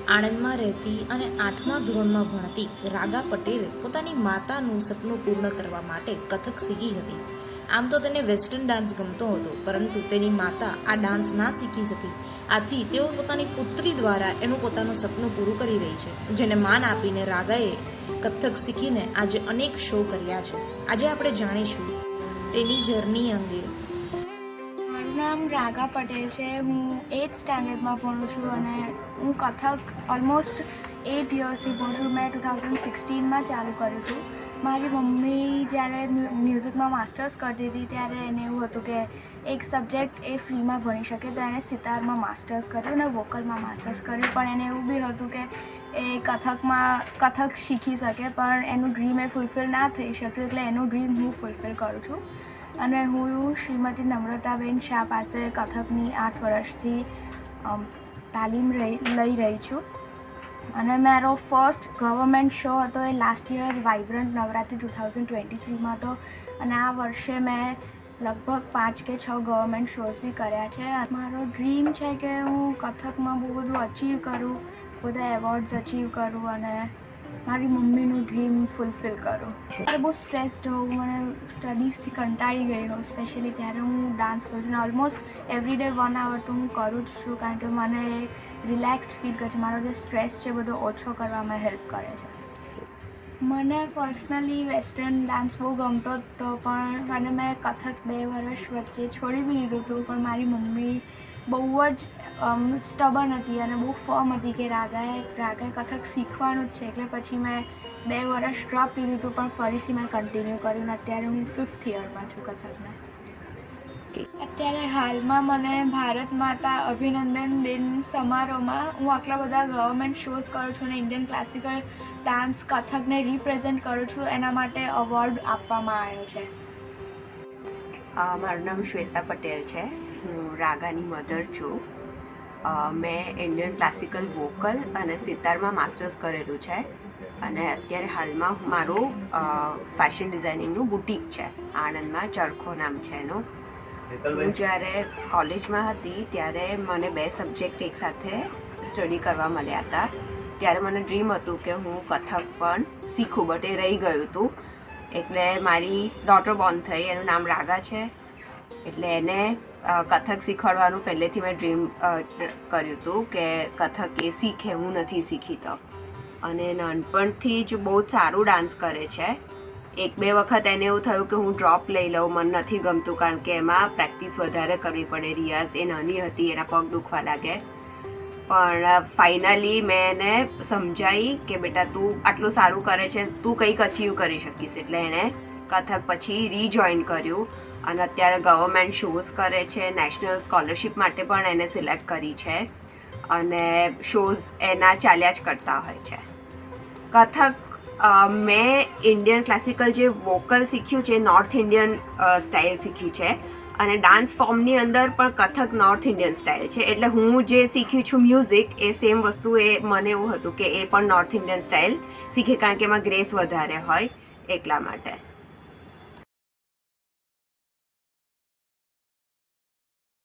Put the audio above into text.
આણંદમાં રહેતી અને 8મા ધોરણમાં ભણતી રાગા પટેલે પોતાની માતાનું સપનું પૂર્ણ કરવા માટે કથક શીખી હતી. આમ તો તેને વેસ્ટર્ન ડાન્સ ગમતો હતો, પરંતુ તેની માતા આ ડાન્સ ના શીખી શકી. આથી તેઓ પોતાની પુત્રી દ્વારા એનું પોતાનું સપનું પૂરું કરી રહી છે, જેને માન આપીને રાગાએ કથક શીખીને આજે અનેક શો કર્યા છે. આજે આપણે જાણીશું તેની જર્ની અંગે. મારું નામ રાગા પટેલ છે. હું 8th સ્ટાન્ડર્ડમાં ભણું છું અને હું કથક ઓલમોસ્ટ 8 યર્સથી ભણું છું. મેં 2016માં ચાલુ કર્યું હતું. મારી મમ્મી જ્યારે મ્યુઝિકમાં માસ્ટર્સ કરતી હતી ત્યારે એને એવું હતું કે એક સબ્જેક્ટ એ ફ્રીમાં ભણી શકે, તો એણે સિતારમાં માસ્ટર્સ કર્યું અને વોકલમાં માસ્ટર્સ કર્યું. પણ એને એવું બી હતું કે એ કથક શીખી શકે, પણ એનું ડ્રીમ એ ફૂલફિલ ના થઈ શક્યું, એટલે એનું ડ્રીમ હું ફૂલફિલ કરું છું. અને હું શ્રીમતી નમ્રતાબેન શાહ પાસે કથકની 8 વર્ષથી તાલીમ લઈ રહી છું. અને મારો ફર્સ્ટ ગવર્મેન્ટ શો હતો એ લાસ્ટ યર વાઇબ્રન્ટ નવરાત્રિ 2023માં હતો. અને આ વર્ષે મેં લગભગ 5 કે 6 ગવર્મેન્ટ શોઝ બી કર્યા છે. મારો ડ્રીમ છે કે હું કથકમાં બહુ બધું અચીવ કરું, બધા એવોર્ડ્સ અચીવ કરું અને મારી મમ્મીનું ડ્રીમ ફૂલફિલ કરું. ત્યારે બહુ સ્ટ્રેસ્ડ હોઉં, મને સ્ટડીઝથી કંટાળી ગઈ હોઉં સ્પેશિયલી, ત્યારે હું ડાન્સ કરું છું. અને ઓલમોસ્ટ એવરી ડે 1 hour તો હું કરું જ છું, કારણ કે મને રિલેક્સ્ડ ફીલ કરે છે. મારો જે સ્ટ્રેસ છે બધો ઓછો કરવામાં હેલ્પ કરે છે. મને પર્સનલી વેસ્ટર્ન ડાન્સ બહુ ગમતો હતો, પણ મેં કથક 2 વર્ષ વચ્ચે છોડી બી દીધું હતું. પણ મારી મમ્મી બહુ જ સ્ટબન હતી અને બહુ ફર્મ હતી કે રાગાએ કથક શીખવાનું જ છે, એટલે પછી મેં 2 વર્ષ ડ્રોપ લીધું હતું. પણ ફરીથી મેં કન્ટિન્યુ કર્યું ને અત્યારે હું 5th યરમાં છું કથકના. અત્યારે હાલમાં મને ભારત માતા અભિનંદન દિન સમારોહમાં હું આટલા બધા ગવર્મેન્ટ શોઝ કરું છું અને ઇન્ડિયન ક્લાસિકલ ડાન્સ કથકને રિપ્રેઝેન્ટ કરું છું, એના માટે અવોર્ડ આપવામાં આવ્યો છે. મારું નામ શ્વેતા પટેલ છે. હું રાગાની મધર છું. મેં ઇન્ડિયન ક્લાસિકલ વોકલ અને સિતારમાં માસ્ટર્સ કરેલું છે અને અત્યારે હાલમાં મારું ફેશન ડિઝાઇનિંગનું બુટીક છે આણંદમાં. ચરખો નામ છે એનું. હું જ્યારે કોલેજમાં હતી ત્યારે મને 2 સબ્જેક્ટ એકસાથે સ્ટડી કરવા મળ્યા હતા. ત્યારે મને ડ્રીમ હતું કે હું કથક પણ શીખું, બટ એ રહી ગયું હતું. એટલે મારી ડોટર બોર્ન થઈ, એનું નામ રાગા છે. એટલે એને કથક શીખવાડવાનું પહેલેથી મેં ડ્રીમ કર્યું હતું કે કથક એ શીખે, હું નથી શીખી તો. અને નાનપણથી જ બહુ જ સારું ડાન્સ કરે છે. 1-2 વખત એને એવું થયું કે હું ડ્રોપ લઈ લઉં, મને નથી ગમતું, કારણ કે એમાં પ્રેક્ટિસ વધારે કરવી પડે, રિયાઝ. એ નાની હતી, એના પગ દુખવા લાગે. પણ ફાઇનલી મેં એને સમજાવી કે બેટા તું આટલું સારું કરે છે, તું કંઈક અચીવ કરી શકીશ. એટલે એણે કથક પછી રીજોઈન કર્યું અને અત્યારે ગવર્મેન્ટ શોઝ કરે છે. નેશનલ સ્કોલરશિપ માટે પણ એને સિલેક્ટ કરી છે અને શોઝ એના ચાલ્યા જ કરતા હોય છે. કથક મેં ઇન્ડિયન ક્લાસિકલ જે વોકલ શીખ્યું છે, નોર્થ ઇન્ડિયન સ્ટાઇલ શીખી છે અને ડાન્સ ફોર્મની અંદર પણ કથક નોર્થ ઇન્ડિયન સ્ટાઇલ છે. એટલે હું જે શીખ્યું છું મ્યુઝિક, એ સેમ વસ્તુ એ મને એવું હતું કે એ પણ નોર્થ ઇન્ડિયન સ્ટાઇલ શીખે, કારણ કે એમાં ગ્રેસ વધારે હોય એટલા માટે.